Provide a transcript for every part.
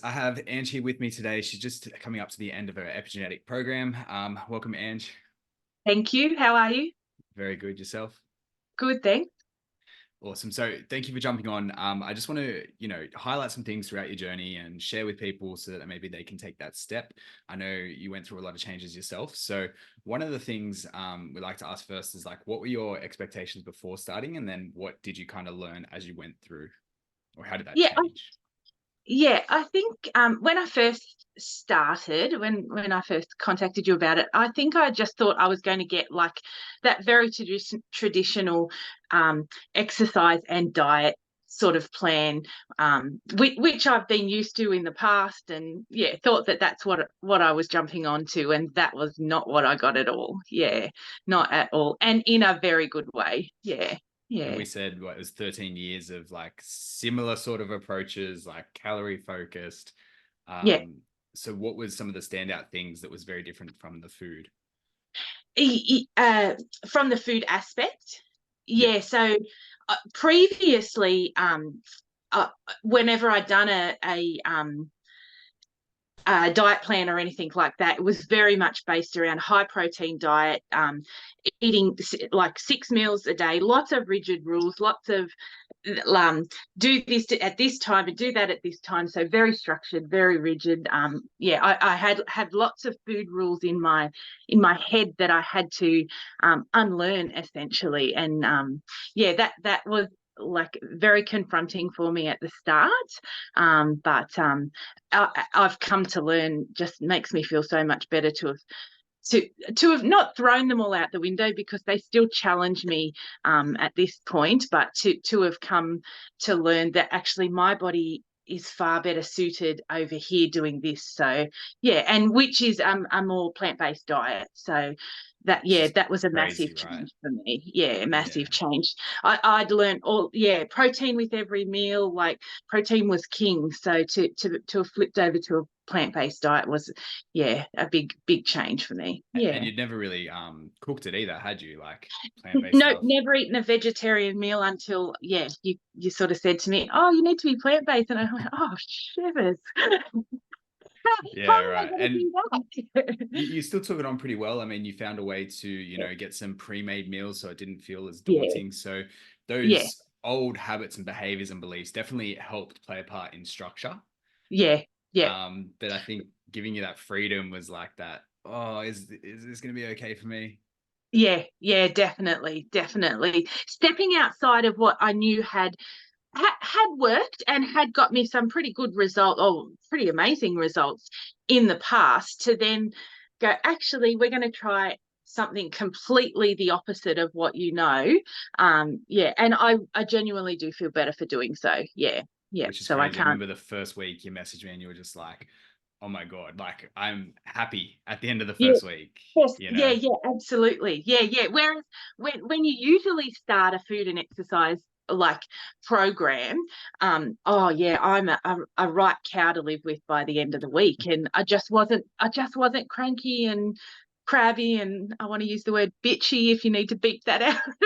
I have Ange here with me today. She's just coming up to the end of her epigenetic program. Welcome, Ange. Thank you. How are you? Very good. Yourself? Good, thanks. Awesome. So thank you for jumping on. I just want to, highlight some things throughout your journey and share with people so that maybe they can take that step. I know you went through a lot of changes yourself. So one of the things we like to ask first is like, what were your expectations before starting? And then what did you kind of learn as you went through, or how did that Yeah, change? I think when I first started, when I first contacted you about it, I think I just thought I was going to get like that very traditional exercise and diet sort of plan, which I've been used to in the past, and yeah, thought that that's what I was jumping onto, and that was not what I got at all. Yeah, not at all, and in a very good way. Yeah, And yeah, we said what it was 13 years of like similar sort of approaches, like calorie focused. yeah. So what was some of the standout things that was very different from the food? E- e- uh, from the food aspect, Yeah. yeah. So previously, uh, whenever I'd done a diet plan or anything like that, it was very much based around high protein diet, eating like 6 meals a day, lots of rigid rules, lots of do this at this time and do that at this time. So very structured, very rigid. Yeah, I had lots of food rules in my head that I had to unlearn essentially, and yeah, that was like very confronting for me at the start. But I've come to learn, just makes me feel so much better to to have not thrown them all out the window, because they still challenge me at this point, but to have come to learn that actually my body is far better suited over here doing this. So yeah, and which is a more plant-based diet. So that, Which yeah, is that was a massive crazy, right? change for me. Yeah, massive Yeah. change. I'd learned all, yeah, protein with every meal. Like protein was king. So to have flipped over to a plant-based diet was, yeah, a big change for me. And Yeah. you'd never really cooked it either, had you? Like plant-based No, stuff. never eaten a vegetarian meal until, yeah, you sort of said to me, oh, you need to be plant-based, and I went, oh, shivers. How Yeah, am I right. going to And do that? you still took it on pretty well. I mean, you found a way to, get some pre-made meals so it didn't feel as Yeah, daunting. So yeah, those old habits and behaviors and beliefs definitely helped play a part in structure. yeah, yeah. But I think giving you that freedom was like that. Oh, is this going to be okay for me? Yeah, yeah, definitely, definitely. Stepping outside of what I knew had worked and had got me some pretty good result, or pretty amazing results in the past, to then go, actually, we're going to try something completely the opposite of what you know. Yeah, and I genuinely do feel better for doing so. Yeah, yeah. Which is So I crazy. I can't. remember the first week you messaged me and you were just like, oh my God, like I'm happy at the end of the Yeah. first week, Yes, you yeah, know? yeah, absolutely. Yeah, yeah. Whereas when you usually start a food and exercise like program, oh yeah, I'm a right cow to live with by the end of the week. And I just wasn't cranky and crabby, and I want to use the word bitchy if you need to beep that out. But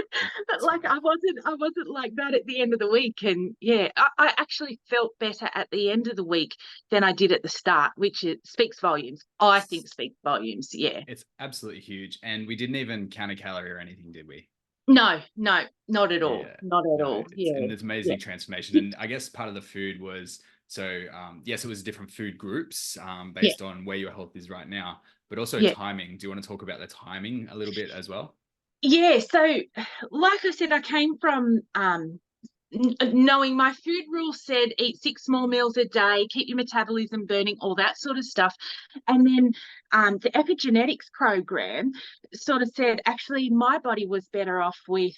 That's like fine. I wasn't like that at the end of the week. And yeah, I actually felt better at the end of the week than I did at the start, which speaks volumes. I think speaks volumes. Yeah. It's absolutely huge. And we didn't even count a calorie or anything, did we? No, no, not at all. Yeah. Not at No, all. it's Yeah. and it's Yeah. amazing transformation. And I guess part of the food was so yes, it was different food groups Yeah. based on where your health is right now, but also Yeah. timing. Do you want to talk about the timing a little bit as well? Yeah. So, like I said, I came from knowing my food rule said eat 6 small meals a day, keep your metabolism burning, all that sort of stuff. And then the epigenetics program sort of said actually my body was better off with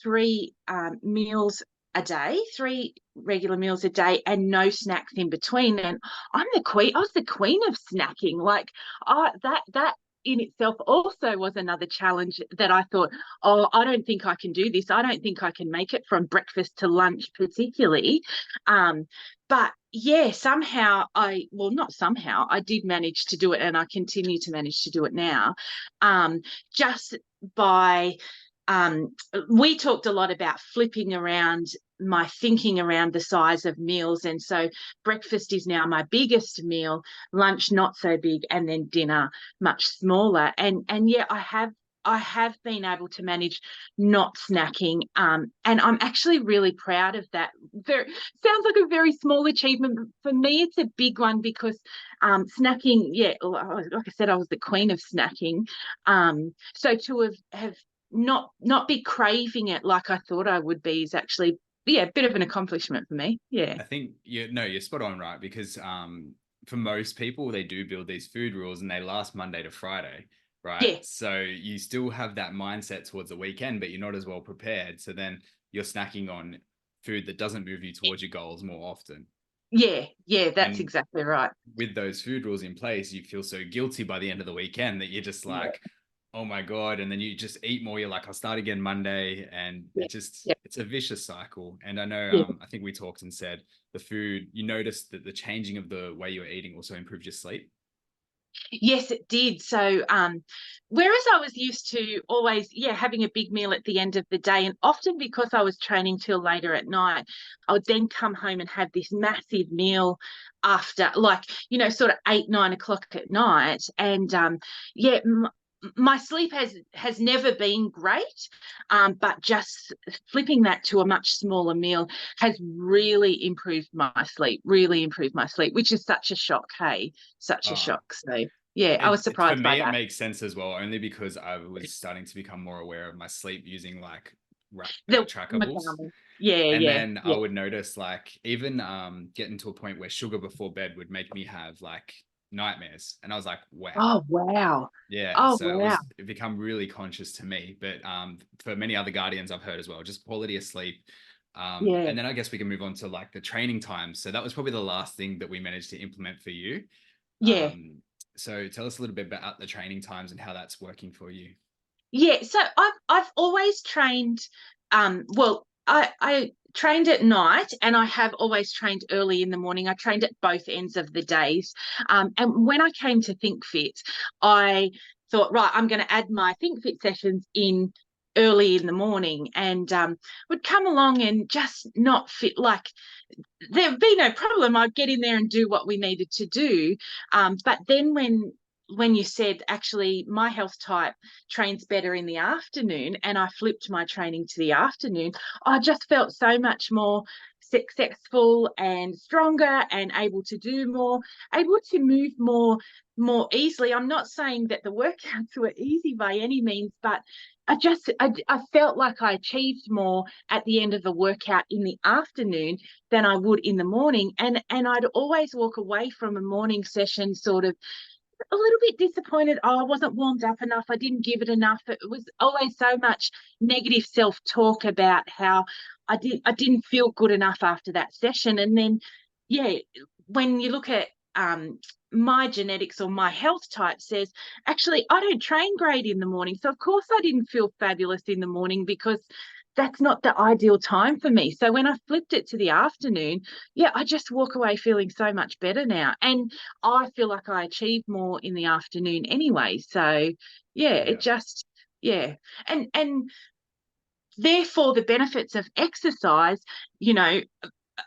three meals a day, three regular meals a day, and no snacks in between. And I'm the queen. I was the queen of snacking. Like, that in itself also was another challenge that I thought, oh, I don't think I can do this. I don't think I can make it from breakfast to lunch, particularly. But yeah, not somehow, I did manage to do it, and I continue to manage to do it now. Just by, we talked a lot about flipping around my thinking around the size of meals. And so breakfast is now my biggest meal, lunch not so big, and then dinner much smaller. And yeah, I have been able to manage not snacking, and I'm actually really proud of that. Sounds like a very small achievement. For me, it's a big one because snacking, yeah, like I said, I was the queen of snacking. So to have not be craving it like I thought I would be is actually, yeah, a bit of an accomplishment for me. Yeah. I think you're spot on, right? Because for most people, they do build these food rules and they last Monday to Friday, right? Yeah. So you still have that mindset towards the weekend, but you're not as well prepared. So then you're snacking on food that doesn't move you towards your goals more often. Yeah. Yeah. That's And exactly right. with those food rules in place, you feel so guilty by the end of the weekend that you're just Yeah. like, oh my God. And then you just eat more. You're like, I'll start again Monday. And Yeah. Yeah. it's a vicious cycle. And I know, Yeah. I think we talked and said the food, you noticed that the changing of the way you're eating also improved your sleep. Yes, it did. So, whereas I was used to always, yeah, having a big meal at the end of the day, and often because I was training till later at night, I would then come home and have this massive meal after, like, sort of 8, 9 o'clock at night. And yeah, my sleep has never been great, but just flipping that to a much smaller meal has really improved my sleep, which is such a shock. Hey, such a Uh, shock. So yeah, I was for surprised by me, it that. makes sense as well, only because I was starting to become more aware of my sleep using like The trackables. McGarmin. Yeah, And yeah, then I yeah. would notice like even getting to a point where sugar before bed would make me have like nightmares. And I was like, wow. Oh wow. Yeah. Oh So wow. it become really conscious to me. But for many other guardians I've heard as well, just quality of sleep. Yeah, And then I guess we can move on to like the training times. So that was probably the last thing that we managed to implement for you. yeah. Um, so tell us a little bit about the training times and how that's working for you. Yeah, so I've always trained. Well, I trained at night, and I have always trained early in the morning. I trained at both ends of the days. And when I came to Think Fit, I thought, right, I'm going to add my Think Fit sessions in early in the morning, and would come along and just not fit. Like, there'd be no problem. I'd get in there and do what we needed to do. But then when you said actually my health type trains better in the afternoon, and I flipped my training to the afternoon, I just felt so much more successful and stronger and able to do more, able to move more easily. I'm not saying that the workouts were easy by any means, but I felt like I achieved more at the end of the workout in the afternoon than I would in the morning. And I'd always walk away from a morning session sort of a little bit disappointed. Oh, I wasn't warmed up enough. I didn't give it enough. It was always so much negative self-talk about how I didn't feel good enough after that session. And then, yeah, when you look at my genetics or my health type says, actually, I don't train great in the morning. So of course I didn't feel fabulous in the morning because that's not the ideal time for me. So when I flipped it to the afternoon, yeah, I just walk away feeling so much better now. And I feel like I achieve more in the afternoon anyway. So yeah, it Yeah. just, yeah. And therefore the benefits of exercise, you know,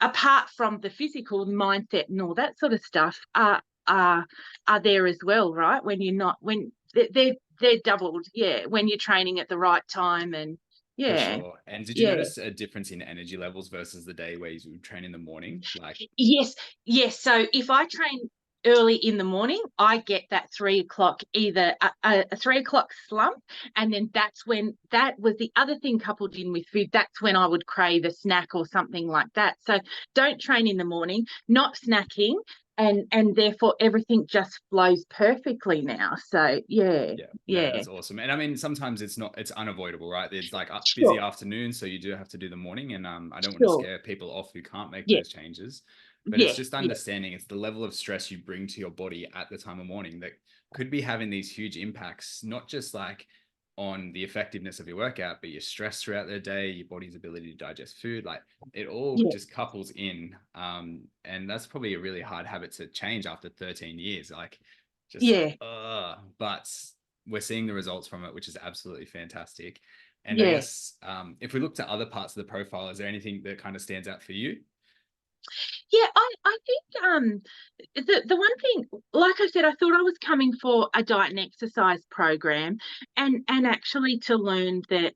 apart from the physical mindset and all that sort of stuff are are there as well, right? When you're not when they're doubled, yeah, when you're training at the right time. And For yeah, sure. And did you yeah. notice a difference in energy levels versus the day where you train in the morning? Like, Yes, yes. So if I train early in the morning, I get that 3 o'clock, either a 3 o'clock slump, and then that's when that was the other thing coupled in with food. That's when I would crave a snack or something like that. So don't train in the morning, not snacking, and therefore everything just flows perfectly now. So yeah, yeah, no, yeah, that's awesome. And I mean, sometimes it's unavoidable, right? It's like a busy sure, afternoon, so you do have to do the morning. And I don't want to sure, scare people off who can't make yeah, those changes, but it's yeah, just yeah, understanding it's the level of stress you bring to your body at the time of morning that could be having these huge impacts, not just like on the effectiveness of your workout, but your stress throughout the day, your body's ability to digest food, like it all yeah, just couples in. And that's probably a really hard habit to change after 13 years. Like just yeah, but we're seeing the results from it, which is absolutely fantastic. And I Yeah. guess if we look to other parts of the profile, is there anything that kind of stands out for you? Yeah, I think the one thing, like I said, I thought I was coming for a diet and exercise program, and actually to learn that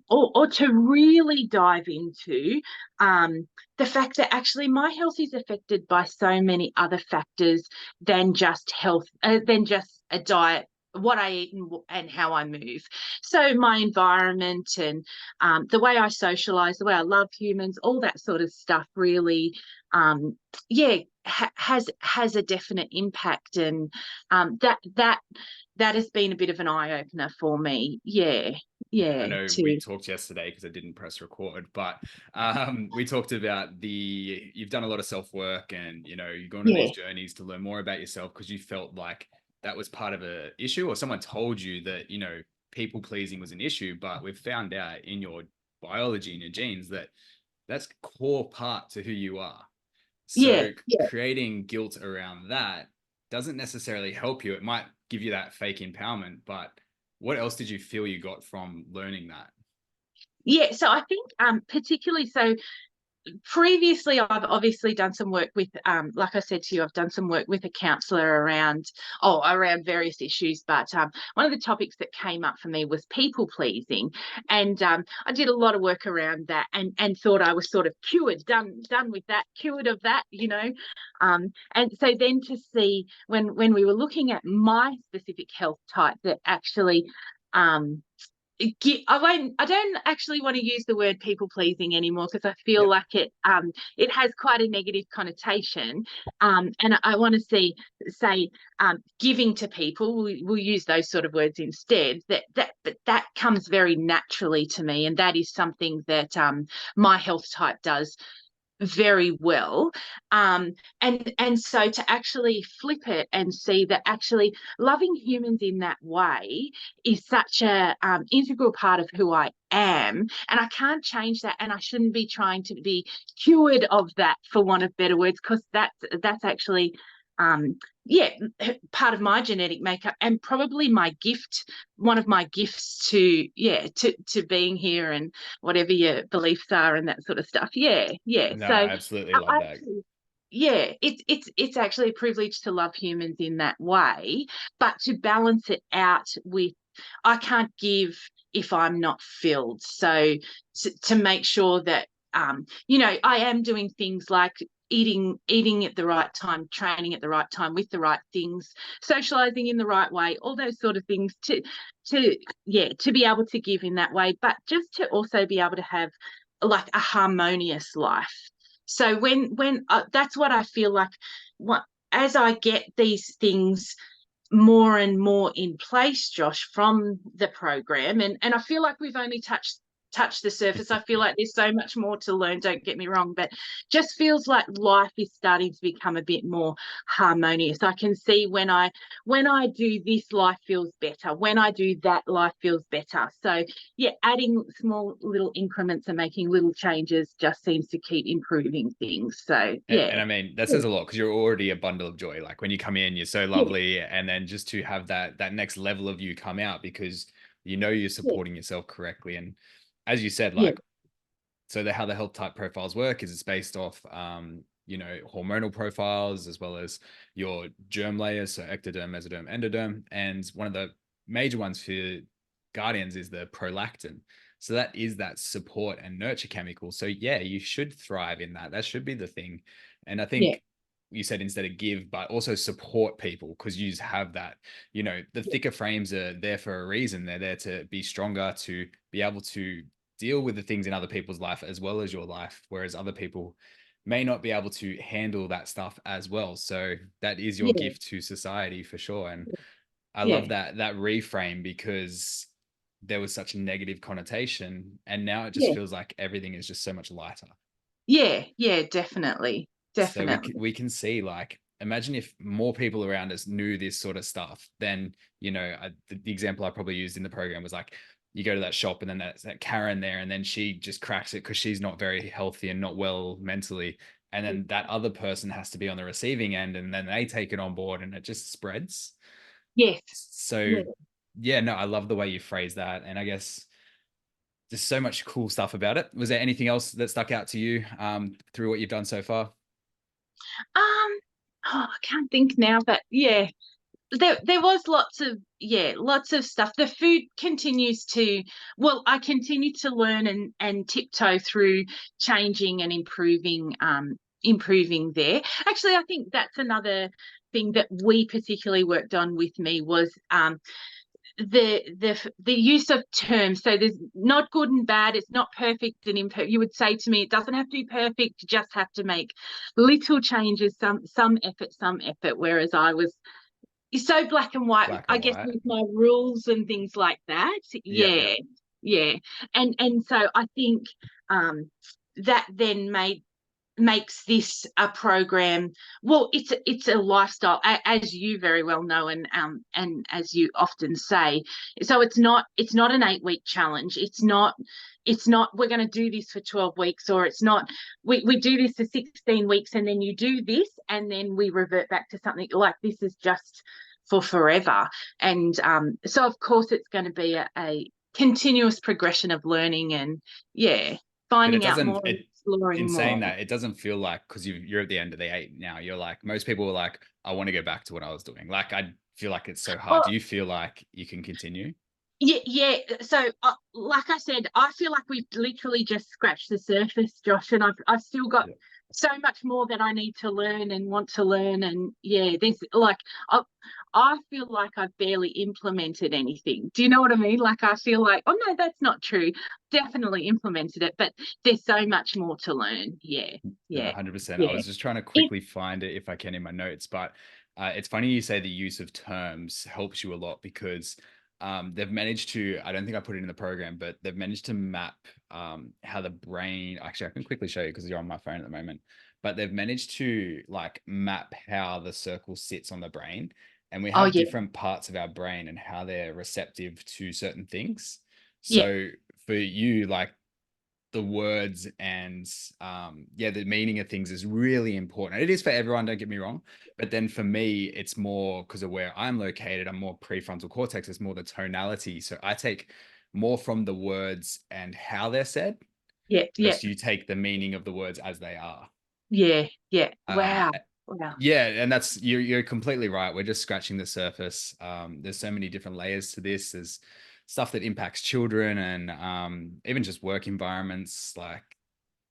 or to really dive into the fact that actually my health is affected by so many other factors than just health, than just a diet, what I eat and how I move. So my environment and the way I socialize, the way I love humans, all that sort of stuff really yeah, has a definite impact, and that has been a bit of an eye opener for me. Yeah, Yeah, I yeah, know we to talked yesterday because I didn't press record, but we talked about you've done a lot of self work, and you've gone on yeah, these journeys to learn more about yourself because you felt like that was part of a issue, or someone told you that people pleasing was an issue. But we've found out in your biology and your genes that that's core part to who you are. yeah, So yeah. creating guilt around that doesn't necessarily help you. It might give you that fake empowerment, but what else did you feel you got from learning that? Yeah, so I think particularly so previously I've obviously done some work with like I said to you, I've done some work with a counselor around various issues, but one of the topics that came up for me was people pleasing, and I did a lot of work around that, and thought I was sort of cured, done with that, cured of that, and so then to see when we were looking at my specific health type that actually um I don't actually want to use the word people pleasing anymore, because I feel Yep. like it has quite a negative connotation, and I want to say giving to people. We'll use those sort of words instead. That comes very naturally to me, and that is something that my health type does very well, and so to actually flip it and see that actually loving humans in that way is such a integral part of who I am, and I can't change that, and I shouldn't be trying to be cured of that, for want of better words, because that's actually yeah, part of my genetic makeup, and probably my gift, one of my gifts to, to being here, and whatever your beliefs are and that sort of stuff. Yeah, yeah. No, So I absolutely love that. actually, yeah, it's actually a privilege to love humans in that way, but to balance it out with, I can't give if I'm not filled. So to make sure that I am doing things like eating at the right time, training at the right time with the right things, socializing in the right way, all those sort of things to be able to give in that way, but just to also be able to have like a harmonious life. So when that's what I feel like, what as I get these things more and more in place, Josh, from the program, and I feel like we've only touched the surface. I feel like there's so much more to learn, don't get me wrong, but just feels like life is starting to become a bit more harmonious. I can see when I do this, life feels better. When I do that, life feels better. So yeah, adding small little increments and making little changes just seems to keep improving things. So And yeah, I mean, that yeah, says a lot because you're already a bundle of joy. Like when you come in, you're so yeah, lovely. And then just to have that next level of you come out because you're yeah, supporting yourself correctly. And as you said, yeah, like, so how the health type profiles work is it's based off hormonal profiles as well as your germ layers, so ectoderm, mesoderm, endoderm. And one of the major ones for guardians is the prolactin. So that is that support and nurture chemical. So yeah, you should thrive in that. That should be the thing. And I yeah, think you said instead of give, but also support people because you have that, the yeah, thicker frames are there for a reason. They're there to be stronger, to be able to deal with the things in other people's life as well as your life, whereas other people may not be able to handle that stuff as well. So that is your yeah, gift to society for sure. And I love yeah, that reframe because there was such a negative connotation and now it just yeah, feels like everything is just so much lighter. yeah, yeah, definitely, So definitely. we can see, like, imagine if more people around us knew this sort of stuff, then the example I probably used in the program was like you go to that shop and then that Karen there and then she just cracks it because she's not very healthy and not well mentally, and then that other person has to be on the receiving end and then they take it on board and it just spreads. Yes, So yeah, yeah, no, I love the way you phrase that. And I guess there's so much cool stuff about it. Was there anything else that stuck out to you through what you've done so far? Um, oh, I can't think now, but yeah, there was lots of stuff. The food continues to, well, I continue to learn and tiptoe through changing and improving there. Actually, I think that's another thing that we particularly worked on with me was the use of terms. So there's not good and bad, it's not perfect and imperfect. You would say to me, it doesn't have to be perfect, you just have to make little changes, some effort, whereas I was so black and white, Black I and guess, white. with my rules and things like that. Yeah, yeah. Yeah. And so I think that then makes this a program. Well, it's a lifestyle, as you very well know, and as you often say. So it's not an 8-week challenge. It's not we're going to do this for 12 weeks, or it's not we do this for 16 weeks and then you do this and then we revert back to something. Like, this is just for forever. And so of course it's going to be a continuous progression of learning, and yeah, But it finding out doesn't, more and exploring in saying more. that, it doesn't feel like, because you're at the end of the 8 now, you're like, most people are like, I want to go back to what I was doing. Like, I feel like it's so hard. Oh, Do you feel like you can continue? yeah, yeah. So, like I said, I feel like we've literally just scratched the surface, Josh, and I've still got Yeah. so much more that I need to learn and want to learn. And yeah, there's like, I feel like I've barely implemented anything. Do you know what I mean? Like, I feel like, oh no, that's not true. Definitely implemented it, but there's so much more to learn. Yeah, No, yeah, 100%. I yeah. was just trying to It, quickly find it if I can in my notes, but it's funny you say the use of terms helps you a lot, because they've managed to, I don't think I put it in the program, but they've managed to map how the brain, actually, I can quickly show you because you're on my phone at the moment, but they've managed to like map how the circle sits on the brain. And we oh have yeah, different parts of our brain and how they're receptive to certain things. yeah, So for you, like, the words and yeah, the meaning of things is really important. It is for everyone, don't get me wrong, but then for me it's more because of where I'm located. I'm more prefrontal cortex, it's more the tonality, so I take more from the words and how they're said, yeah, yeah, versus you take the meaning of the words as they are. yeah, yeah. um Wow, wow. yeah, and that's, you're completely right. We're just scratching the surface. There's so many different layers to this. There's stuff that impacts children and even just work environments. Like,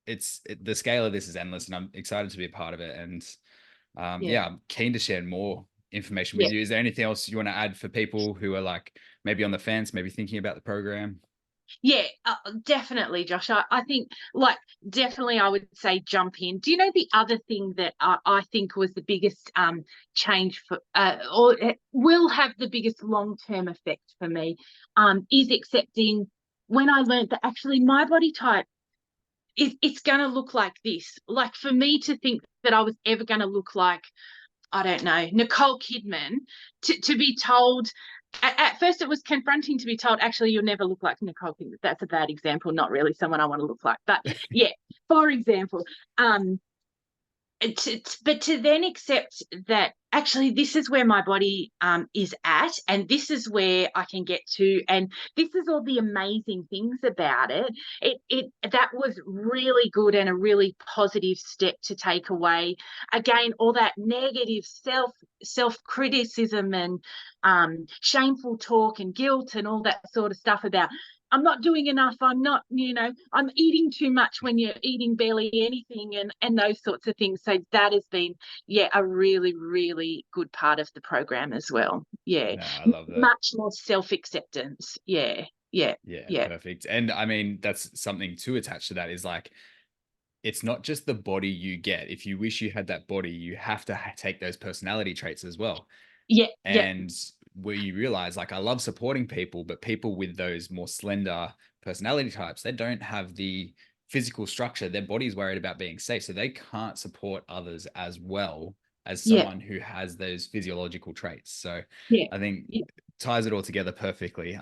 the scale of this is endless, and I'm excited to be a part of it. And Yeah, yeah, I'm keen to share more information with yeah. you. Is there anything else you want to add for people who are like maybe on the fence, maybe thinking about the program? Yeah, definitely, Josh. I think, like, definitely, I would say jump in. Do you know the other thing that I think was the biggest change for, or it will have the biggest long-term effect for me, is accepting when I learned that actually my body type it's going to look like this. Like, for me to think that I was ever going to look like, I don't know, Nicole Kidman, to be told, at first it was confronting to be told, actually, you'll never look like Nicole Kidman. That's a bad example, not really someone I want to look like. But yeah, for example, but to then accept that actually this is where my body is at, and this is where I can get to, and this is all the amazing things about it. It that was really good and a really positive step to take away. Again, all that negative self criticism and shameful talk and guilt and all that sort of stuff about, I'm not doing enough. I'm not, I'm eating too much when you're eating barely anything, and those sorts of things. So that has been, yeah, a really, really good part of the program as well. Yeah. No, I love that. Much more self-acceptance. Yeah. Yeah. Yeah, Yeah. perfect. And I mean, that's something to attach to that, is like, it's not just the body you get. If you wish you had that body, you have to take those personality traits as well. Yeah. Yeah. And where you realize, like, I love supporting people, but people with those more slender personality types, they don't have the physical structure. Their body's worried about being safe, so they can't support others as well as Yeah. someone who has those physiological traits. So Yeah. I think Yeah. ties it all together perfectly.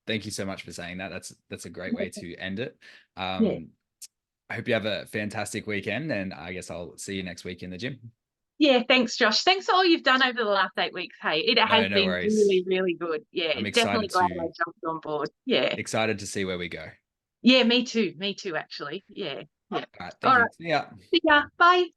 Thank you so much for saying that. That's a great way to end it. Yeah. I hope you have a fantastic weekend, and I guess I'll see you next week in the gym. Yeah, thanks, Josh. Thanks for all you've done over the last 8 weeks. Hey, it has No, no been worries. really, really good. Yeah, I'm definitely excited glad I to jumped on board. Yeah. excited to see where we go. Yeah, me too. Me too, actually. Yeah. Yeah. All right, thank All you. right. See ya. See ya. Bye.